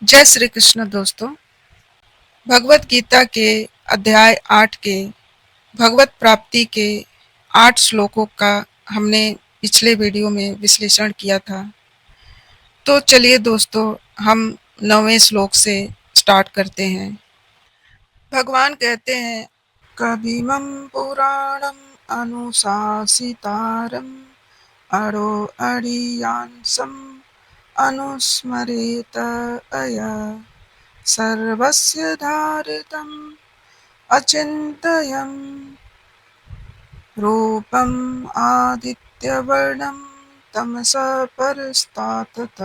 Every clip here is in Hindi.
जय श्री कृष्ण दोस्तों। भगवत गीता के अध्याय 8 के भगवत प्राप्ति के 8 श्लोकों का हमने पिछले वीडियो में विश्लेषण किया था। तो चलिए दोस्तों, हम 9वें श्लोक से स्टार्ट करते हैं। भगवान कहते हैं, कविमं पुराणम अनुशासितारम अरो अरियांसम अनुस्मरेत अया सर्वस्य धारितम् अचिन्तयं रूपम् आदित्यवर्णं तमसः परस्तातत।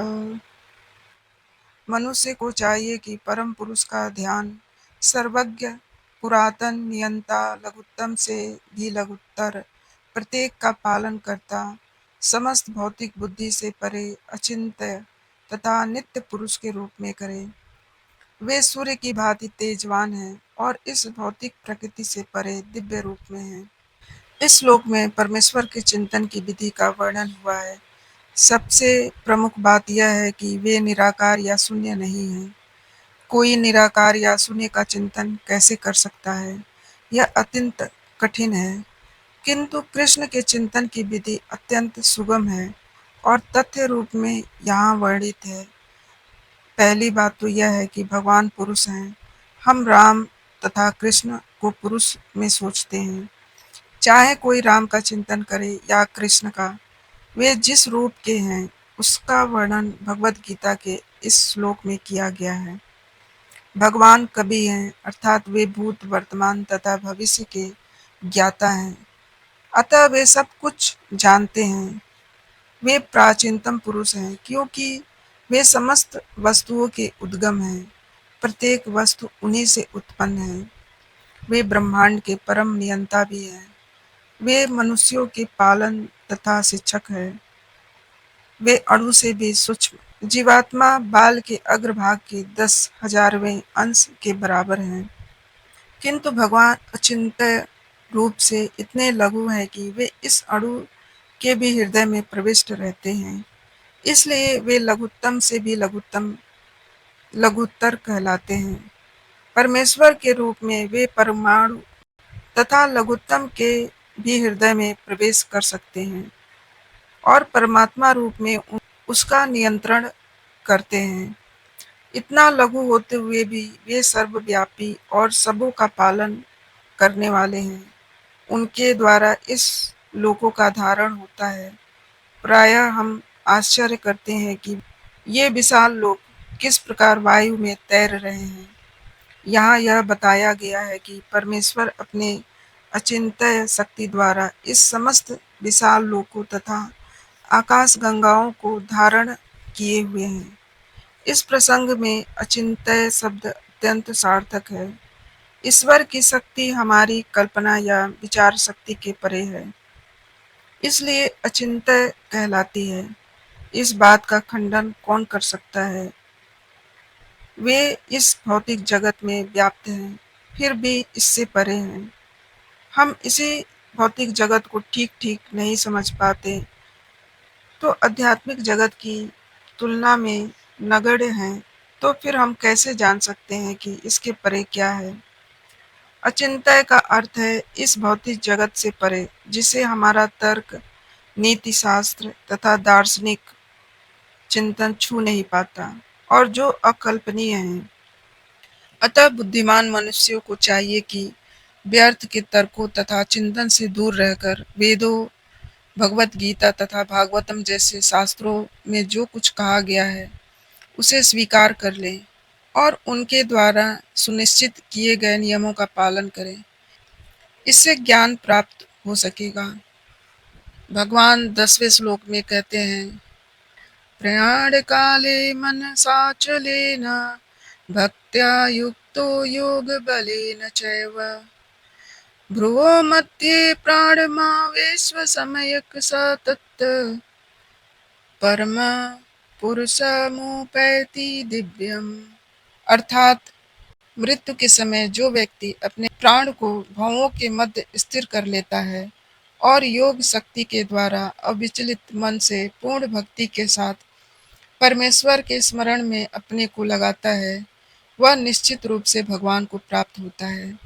मनुष्य को चाहिए कि परम पुरुष का ध्यान सर्वज्ञ, पुरातन, नियंता, लघुत्तम से भी लघुत्तर, प्रत्येक का पालन करता, समस्त भौतिक बुद्धि से परे, अचिंत्य तथा नित्य पुरुष के रूप में करे। वे सूर्य की भांति तेजवान हैं और इस भौतिक प्रकृति से परे दिव्य रूप में हैं। इस श्लोक में परमेश्वर के चिंतन की विधि का वर्णन हुआ है। सबसे प्रमुख बात यह है कि वे निराकार या शून्य नहीं हैं। कोई निराकार या शून्य का चिंतन कैसे कर सकता है? यह अत्यंत कठिन है। किंतु कृष्ण के चिंतन की विधि अत्यंत सुगम है और तथ्य रूप में यहाँ वर्णित है। पहली बात तो यह है कि भगवान पुरुष हैं। हम राम तथा कृष्ण को पुरुष में सोचते हैं। चाहे कोई राम का चिंतन करे या कृष्ण का, वे जिस रूप के हैं उसका वर्णन भगवत गीता के इस श्लोक में किया गया है। भगवान कवि हैं, अर्थात वे भूत, वर्तमान तथा भविष्य के ज्ञाता हैं। अतः वे सब कुछ जानते हैं। वे प्राचीनतम पुरुष हैं क्योंकि वे समस्त वस्तुओं के उद्गम हैं। प्रत्येक वस्तु उन्हीं से उत्पन्न है। वे ब्रह्मांड के परम नियंता भी हैं। वे मनुष्यों के पालन तथा शिक्षक हैं। वे अणु से भी सूक्ष्म जीवात्मा बाल के अग्रभाग के 10,000वें अंश के बराबर हैं। किंतु भगवान अचिंत्य रूप से इतने लघु हैं कि वे इस अणु के भी हृदय में प्रविष्ट रहते हैं। इसलिए वे लघुत्तम से भी लघुत्तम, लघुत्तर कहलाते हैं। परमेश्वर के रूप में वे परमाणु तथा लघुत्तम के भी हृदय में प्रवेश कर सकते हैं और परमात्मा रूप में उसका नियंत्रण करते हैं। इतना लघु होते हुए भी वे सर्वव्यापी और सबों का पालन करने वाले हैं। उनके द्वारा इस लोकों का धारण होता है। प्रायः हम आश्चर्य करते हैं कि ये विशाल लोक किस प्रकार वायु में तैर रहे हैं। यहाँ यह बताया गया है कि परमेश्वर अपने अचिंत्य शक्ति द्वारा इस समस्त विशाल लोकों तथा आकाश गंगाओं को धारण किए हुए हैं। इस प्रसंग में अचिंत्य शब्द अत्यंत सार्थक है। ईश्वर की शक्ति हमारी कल्पना या विचार शक्ति के परे है, इसलिए अचिंत्य कहलाती है। इस बात का खंडन कौन कर सकता है? वे इस भौतिक जगत में व्याप्त हैं, फिर भी इससे परे हैं। हम इसी भौतिक जगत को ठीक ठीक नहीं समझ पाते, तो आध्यात्मिक जगत की तुलना में नगण्य हैं। तो फिर हम कैसे जान सकते हैं कि इसके परे क्या है? अचिंत्य का अर्थ है इस भौतिक जगत से परे, जिसे हमारा तर्क, नीति शास्त्र तथा दार्शनिक चिंतन छू नहीं पाता और जो अकल्पनीय है। अतः बुद्धिमान मनुष्यों को चाहिए कि व्यर्थ के तर्कों तथा चिंतन से दूर रहकर वेदों, भगवत गीता तथा भागवतम जैसे शास्त्रों में जो कुछ कहा गया है उसे स्वीकार कर लें और उनके द्वारा सुनिश्चित किए गए नियमों का पालन करें। इससे ज्ञान प्राप्त हो सकेगा। भगवान 10वें श्लोक में कहते हैं, प्रयाण काले मनसा चलेन भक्त्या युक्तो योग बलेन चैव भ्रुवो मध्ये प्राणमावेश्व सम्यक् सतत परम पुरुषमुपैति दिव्यम। अर्थात मृत्यु के समय जो व्यक्ति अपने प्राण को भवों के मध्य स्थिर कर लेता है और योग शक्ति के द्वारा अविचलित मन से पूर्ण भक्ति के साथ परमेश्वर के स्मरण में अपने को लगाता है, वह निश्चित रूप से भगवान को प्राप्त होता है।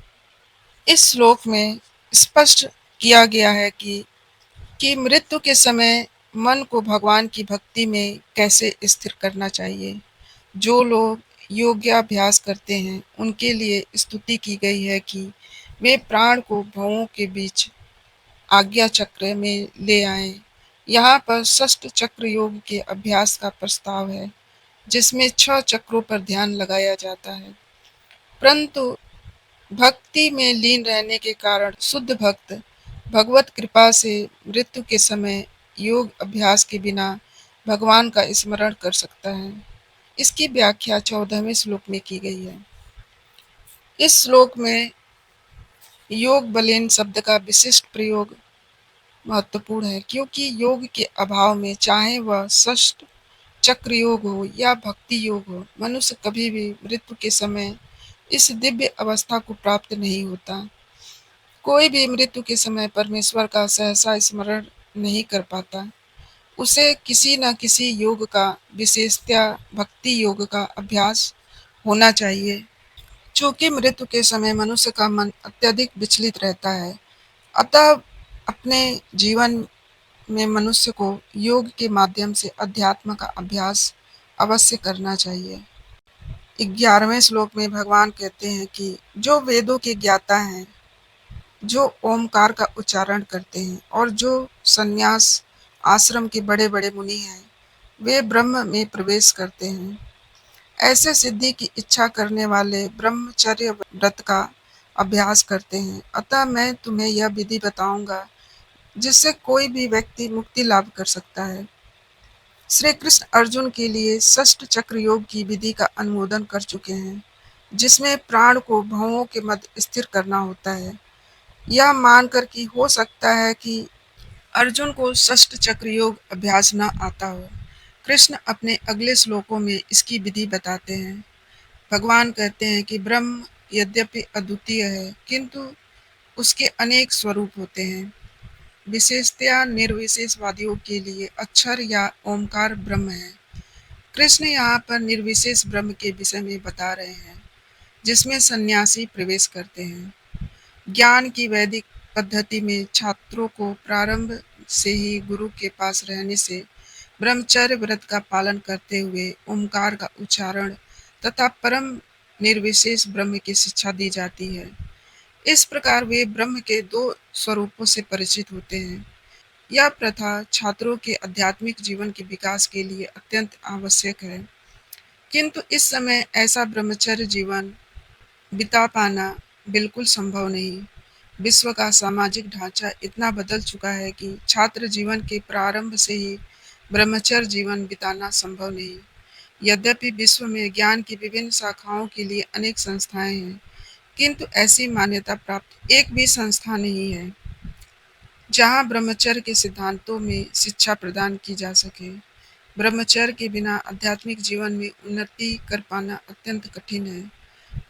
इस श्लोक में स्पष्ट किया गया है कि मृत्यु के समय मन को भगवान की भक्ति में कैसे स्थिर करना चाहिए। जो लोग योगाभ्यास करते हैं, उनके लिए स्तुति की गई है कि वे प्राण को भवों के बीच आज्ञा चक्र में ले आएं। यहाँ पर षष्ठ चक्र योग के अभ्यास का प्रस्ताव है, जिसमें 6 चक्रों पर ध्यान लगाया जाता है। परंतु भक्ति में लीन रहने के कारण शुद्ध भक्त भगवत कृपा से मृत्यु के समय योग अभ्यास के बिना भगवान का स्मरण कर सकता है। इसकी व्याख्या 14वें श्लोक में की गई है। इस श्लोक में योग बलेन शब्द का विशिष्ट प्रयोग महत्वपूर्ण है, क्योंकि योग के अभाव में, चाहे वह षष्ठ चक्र योग हो या भक्ति योग हो, मनुष्य कभी भी मृत्यु के समय इस दिव्य अवस्था को प्राप्त नहीं होता। कोई भी मृत्यु के समय परमेश्वर का सहसा स्मरण नहीं कर पाता। उसे किसी न किसी योग का, विशेषतया भक्ति योग का अभ्यास होना चाहिए। चूंकि मृत्यु के समय मनुष्य का मन अत्यधिक विचलित रहता है, अतः अपने जीवन में मनुष्य को योग के माध्यम से अध्यात्म का अभ्यास अवश्य करना चाहिए। 11वें श्लोक में भगवान कहते हैं कि जो वेदों के ज्ञाता हैं, जो ओमकार का उच्चारण करते हैं और जो संन्यास आश्रम के बड़े बड़े मुनि हैं, वे ब्रह्म में प्रवेश करते हैं। ऐसे सिद्धि की इच्छा करने वाले ब्रह्मचर्य व्रत का अभ्यास करते हैं। अतः मैं तुम्हें यह विधि बताऊंगा, जिससे कोई भी व्यक्ति मुक्ति लाभ कर सकता है। श्री कृष्ण अर्जुन के लिए षष्ठ चक्र योग की विधि का अनुमोदन कर चुके हैं, जिसमें प्राण को भवों के मध्य स्थिर करना होता है। यह मानकर कि हो सकता है कि अर्जुन को षष्ठ चक्र योग अभ्यास न आता हो, कृष्ण अपने अगले श्लोकों में इसकी विधि बताते हैं। भगवान कहते हैं कि ब्रह्म यद्यपि अद्वितीय है, किंतु उसके अनेक स्वरूप होते हैं। विशेषतया निर्विशेषवादियों के लिए अक्षर या ओमकार ब्रह्म है। कृष्ण यहाँ पर निर्विशेष ब्रह्म के विषय में बता रहे हैं, जिसमें सन्यासी प्रवेश करते हैं। ज्ञान की वैदिक पद्धति में छात्रों को प्रारंभ से ही गुरु के पास रहने से ब्रह्मचर्य व्रत का पालन करते हुए ओमकार का उच्चारण तथा परम निर्विशेष ब्रह्म की शिक्षा दी जाती है। इस प्रकार वे ब्रह्म के 2 स्वरूपों से परिचित होते हैं। यह प्रथा छात्रों के आध्यात्मिक जीवन के विकास के लिए अत्यंत आवश्यक है, किंतु इस समय ऐसा ब्रह्मचर्य जीवन बिता पाना बिल्कुल संभव नहीं। विश्व का सामाजिक ढांचा इतना बदल चुका है कि छात्र जीवन के प्रारंभ से ही ब्रह्मचर्य जीवन बिताना संभव नहीं। यद्यपि विश्व में ज्ञान की विभिन्न शाखाओं के लिए अनेक संस्थाएं हैं, किंतु ऐसी मान्यता प्राप्त एक भी संस्था नहीं है जहां ब्रह्मचर्य के सिद्धांतों में शिक्षा प्रदान की जा सके। ब्रह्मचर्य के बिना आध्यात्मिक जीवन में उन्नति कर पाना अत्यंत कठिन है।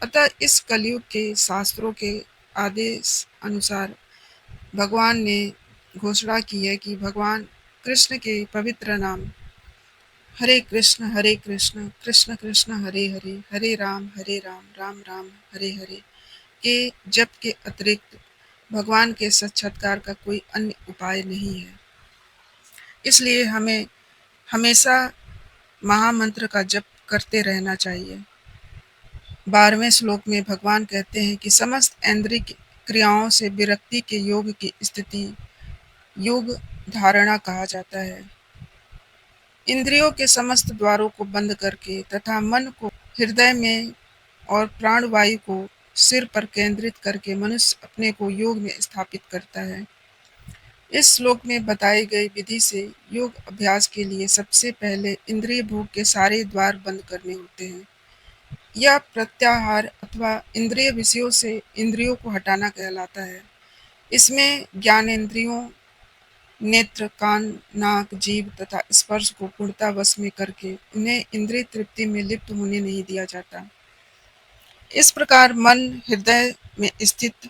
अतः इस कलयुग के शास्त्रों के आदेश अनुसार भगवान ने घोषणा की है कि भगवान कृष्ण के पवित्र नाम हरे कृष्ण कृष्ण कृष्ण हरे हरे, हरे राम राम राम हरे हरे के जप के अतिरिक्त भगवान के साक्षात्कार का कोई अन्य उपाय नहीं है। इसलिए हमें हमेशा महामंत्र का जप करते रहना चाहिए। 12वें श्लोक में भगवान कहते हैं कि समस्त इंद्रिय क्रियाओं से विरक्ति के योग की स्थिति योग धारणा कहा जाता है। इंद्रियों के समस्त द्वारों को बंद करके तथा मन को हृदय में और प्राणवायु को सिर पर केंद्रित करके मनुष्य अपने को योग में स्थापित करता है। इस श्लोक में बताई गई विधि से योग अभ्यास के लिए सबसे पहले इंद्रिय भोग के सारे द्वार बंद करने होते हैं। यह प्रत्याहार अथवा इंद्रिय विषयों से इंद्रियों को हटाना कहलाता है। इसमें ज्ञानेंद्रियों नेत्र, कान, नाक, जीभ तथा स्पर्श को पूर्णतः वश में करके उन्हें इंद्रिय तृप्ति में लिप्त होने नहीं दिया जाता। इस प्रकार मन हृदय में स्थित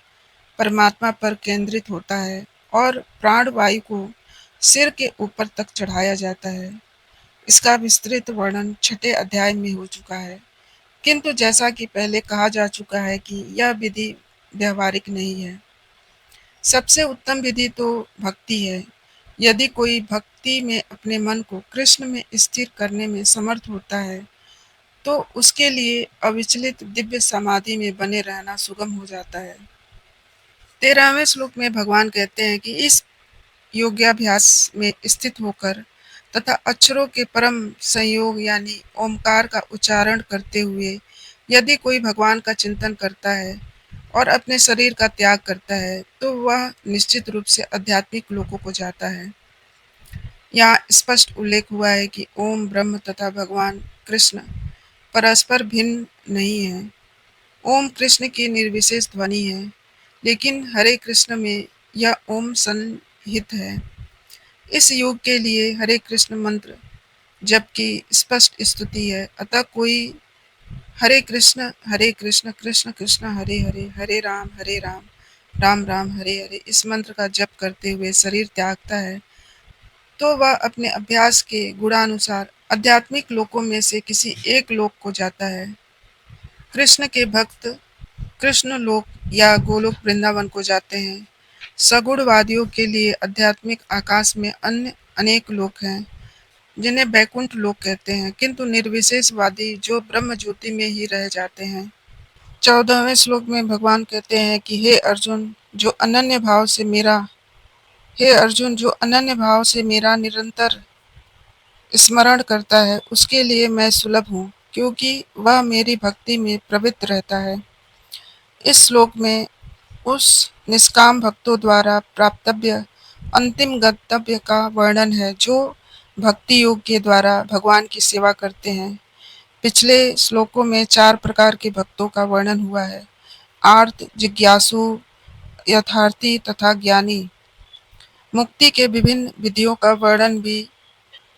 परमात्मा पर केंद्रित होता है और प्राण वायु को सिर के ऊपर तक चढ़ाया जाता है। इसका विस्तृत वर्णन छठे अध्याय में हो चुका है। किंतु जैसा कि पहले कहा जा चुका है कि यह विधि व्यवहारिक नहीं है। सबसे उत्तम विधि तो भक्ति है। यदि कोई भक्ति में अपने मन को कृष्ण में स्थिर करने में समर्थ होता है, तो उसके लिए अविचलित दिव्य समाधि में बने रहना सुगम हो जाता है। 13वें श्लोक में भगवान कहते हैं कि इस योगाभ्यास में स्थित होकर तथा अक्षरों के परम संयोग यानी ओमकार का उच्चारण करते हुए यदि कोई भगवान का चिंतन करता है और अपने शरीर का त्याग करता है, तो वह निश्चित रूप से आध्यात्मिक लोकों को जाता है। यहाँ स्पष्ट उल्लेख हुआ है कि ओम ब्रह्म तथा भगवान कृष्ण परस्पर भिन्न नहीं है। ओम कृष्ण की निर्विशेष ध्वनि है, लेकिन हरे कृष्ण में यह ओम सन्निहित है। इस युग के लिए हरे कृष्ण मंत्र जबकि स्पष्ट स्तुति है, अतः कोई हरे कृष्ण कृष्ण कृष्ण हरे हरे, हरे राम राम राम हरे हरे इस मंत्र का जप करते हुए शरीर त्यागता है, तो वह अपने अभ्यास के गुणानुसार आध्यात्मिक लोकों में से किसी एक लोक को जाता है। कृष्ण के भक्त कृष्ण लोक या गोलोक वृंदावन को जाते हैं। सगुणवादियों के लिए आध्यात्मिक आकाश में अन्य अनेक लोक हैं, जिन्हें वैकुंठ लोक कहते हैं, किंतु निर्विशेषवादी जो ब्रह्म ज्योति में ही रह जाते हैं। 14वें श्लोक में भगवान कहते हैं कि हे अर्जुन जो अनन्य भाव से मेरा निरंतर स्मरण करता है, उसके लिए मैं सुलभ हूँ, क्योंकि वह मेरी भक्ति में प्रवृत्त रहता है। इस श्लोक में उस निष्काम भक्तों द्वारा प्राप्तव्य अंतिम गंतव्य का वर्णन है, जो भक्ति योग के द्वारा भगवान की सेवा करते हैं। पिछले श्लोकों में 4 प्रकार के भक्तों का वर्णन हुआ है: आर्त, जिज्ञासु, यथार्थी तथा ज्ञानी। मुक्ति के विभिन्न विधियों का वर्णन भी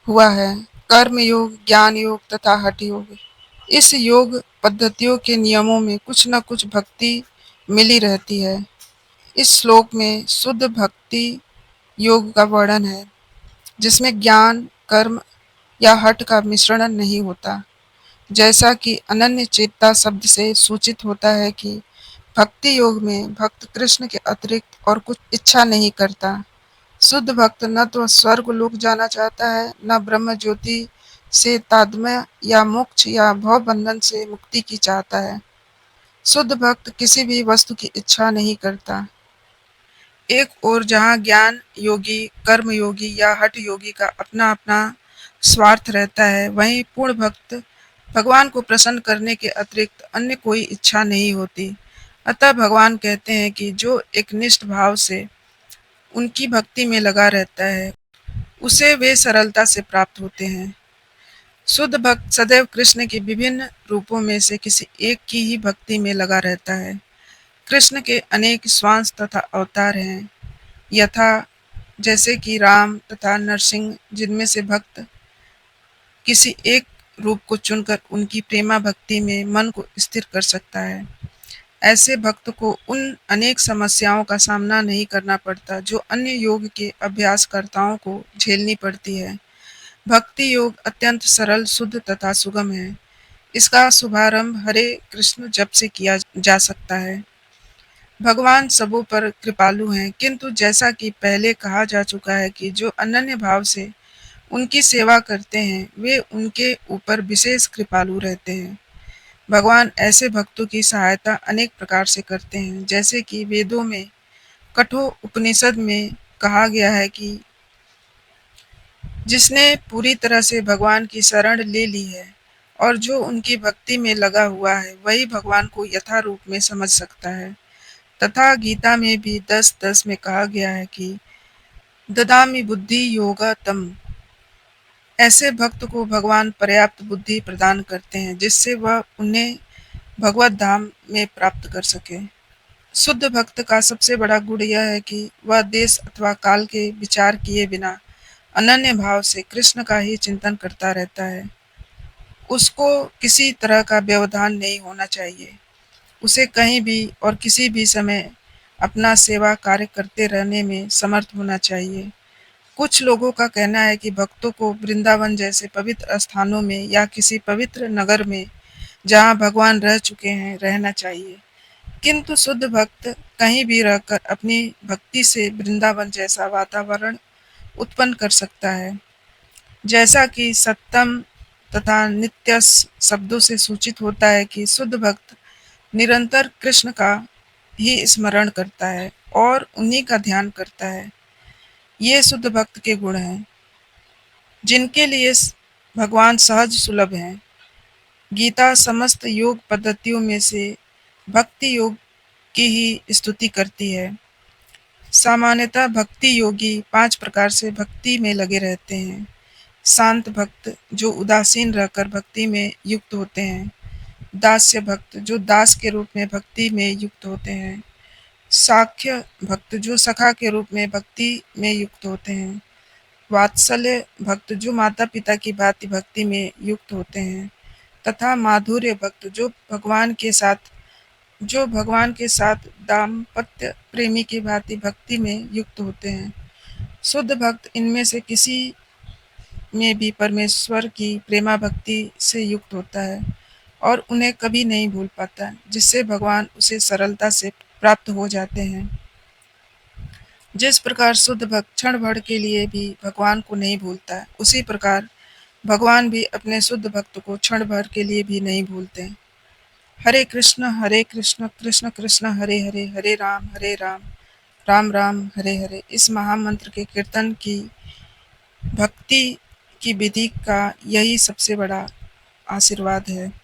हुआ है: कर्म योग, ज्ञान योग तथा हठ योग। इस योग पद्धतियों के नियमों में कुछ न कुछ भक्ति मिली रहती है। इस श्लोक में शुद्ध भक्ति योग का वर्णन है, जिसमें ज्ञान, कर्म या हठ का मिश्रण नहीं होता। जैसा कि अनन्य चेतता शब्द से सूचित होता है कि भक्ति योग में भक्त कृष्ण के अतिरिक्त और कुछ इच्छा नहीं करता। शुद्ध भक्त न तो स्वर्ग लोक जाना चाहता है, न ब्रह्म ज्योति से तादात्म्य या मोक्ष या भव बंधन से मुक्ति की चाहता है। शुद्ध भक्त किसी भी वस्तु की इच्छा नहीं करता। एक ओर जहाँ ज्ञान योगी, कर्म योगी या हठ योगी का अपना अपना स्वार्थ रहता है, वहीं पूर्ण भक्त भगवान को प्रसन्न करने के अतिरिक्त अन्य कोई इच्छा नहीं होती। अतः भगवान कहते हैं कि जो एक निष्ठ भाव से उनकी भक्ति में लगा रहता है, उसे वे सरलता से प्राप्त होते हैं। शुद्ध भक्त सदैव कृष्ण के विभिन्न रूपों में से किसी एक की ही भक्ति में लगा रहता है। कृष्ण के अनेक स्वांश तथा अवतार हैं, यथा जैसे कि राम तथा नरसिंह, जिनमें से भक्त किसी एक रूप को चुनकर उनकी प्रेमा भक्ति में मन को स्थिर कर सकता है। ऐसे भक्त को उन अनेक समस्याओं का सामना नहीं करना पड़ता, जो अन्य योग के अभ्यासकर्ताओं को झेलनी पड़ती है। भक्ति योग अत्यंत सरल, शुद्ध तथा सुगम है। इसका शुभारंभ हरे कृष्ण जप से किया जा सकता है। भगवान सबों पर कृपालु हैं, किंतु जैसा कि पहले कहा जा चुका है कि जो अनन्य भाव से उनकी सेवा करते हैं, वे उनके ऊपर विशेष कृपालु रहते हैं। भगवान ऐसे भक्तों की सहायता अनेक प्रकार से करते हैं, जैसे कि वेदों में कठोर उपनिषद में कहा गया है कि जिसने पूरी तरह से भगवान की शरण ले ली है और जो उनकी भक्ति में लगा हुआ है, वही भगवान को यथारूप में समझ सकता है। तथा गीता में भी 10:10 में कहा गया है कि ददामि बुद्धि योगा तम। ऐसे भक्त को भगवान पर्याप्त बुद्धि प्रदान करते हैं, जिससे वह उन्हें भगवत धाम में प्राप्त कर सके। शुद्ध भक्त का सबसे बड़ा गुण यह है कि वह देश अथवा काल के विचार किए बिना अनन्य भाव से कृष्ण का ही चिंतन करता रहता है। उसको किसी तरह का व्यवधान नहीं होना चाहिए। उसे कहीं भी और किसी भी समय अपना सेवा कार्य करते रहने में समर्थ होना चाहिए। कुछ लोगों का कहना है कि भक्तों को वृंदावन जैसे पवित्र स्थानों में या किसी पवित्र नगर में, जहाँ भगवान रह चुके हैं, रहना चाहिए। किंतु शुद्ध भक्त कहीं भी रहकर अपनी भक्ति से वृंदावन जैसा वातावरण उत्पन्न कर सकता है। जैसा कि सत्तम तथा नित्य शब्दों से सूचित होता है कि शुद्ध भक्त निरंतर कृष्ण का ही स्मरण करता है और उन्हीं का ध्यान करता है। ये शुद्ध भक्त के गुण हैं, जिनके लिए भगवान सहज सुलभ हैं। गीता समस्त योग पद्धतियों में से भक्ति योग की ही स्तुति करती है। सामान्यतः भक्ति योगी 5 प्रकार से भक्ति में लगे रहते हैं। शांत भक्त, जो उदासीन रहकर भक्ति में युक्त होते हैं। दास्य भक्त, जो दास के रूप में भक्ति में युक्त होते हैं। साख्य भक्त, जो सखा के रूप में भक्ति में युक्त होते हैं। वात्सल्य भक्त, जो माता पिता की भांति भक्ति में युक्त होते हैं। तथा माधुर्य भक्त, जो भगवान के साथ दाम्पत्य प्रेमी की भांति भक्ति में युक्त होते हैं। शुद्ध भक्त इनमें से किसी में भी परमेश्वर की प्रेमा भक्ति से युक्त होता है और उन्हें कभी नहीं भूल पाता, जिससे भगवान उसे सरलता से प्राप्त हो जाते हैं। जिस प्रकार शुद्ध भक्त क्षण भर के लिए भी भगवान को नहीं भूलता, उसी प्रकार भगवान भी अपने शुद्ध भक्त को क्षण भर के लिए भी नहीं भूलते। हरे कृष्ण कृष्ण कृष्ण हरे हरे, हरे राम, राम राम हरे हरे। इस महामंत्र के कीर्तन की भक्ति की विधि का यही सबसे बड़ा आशीर्वाद है।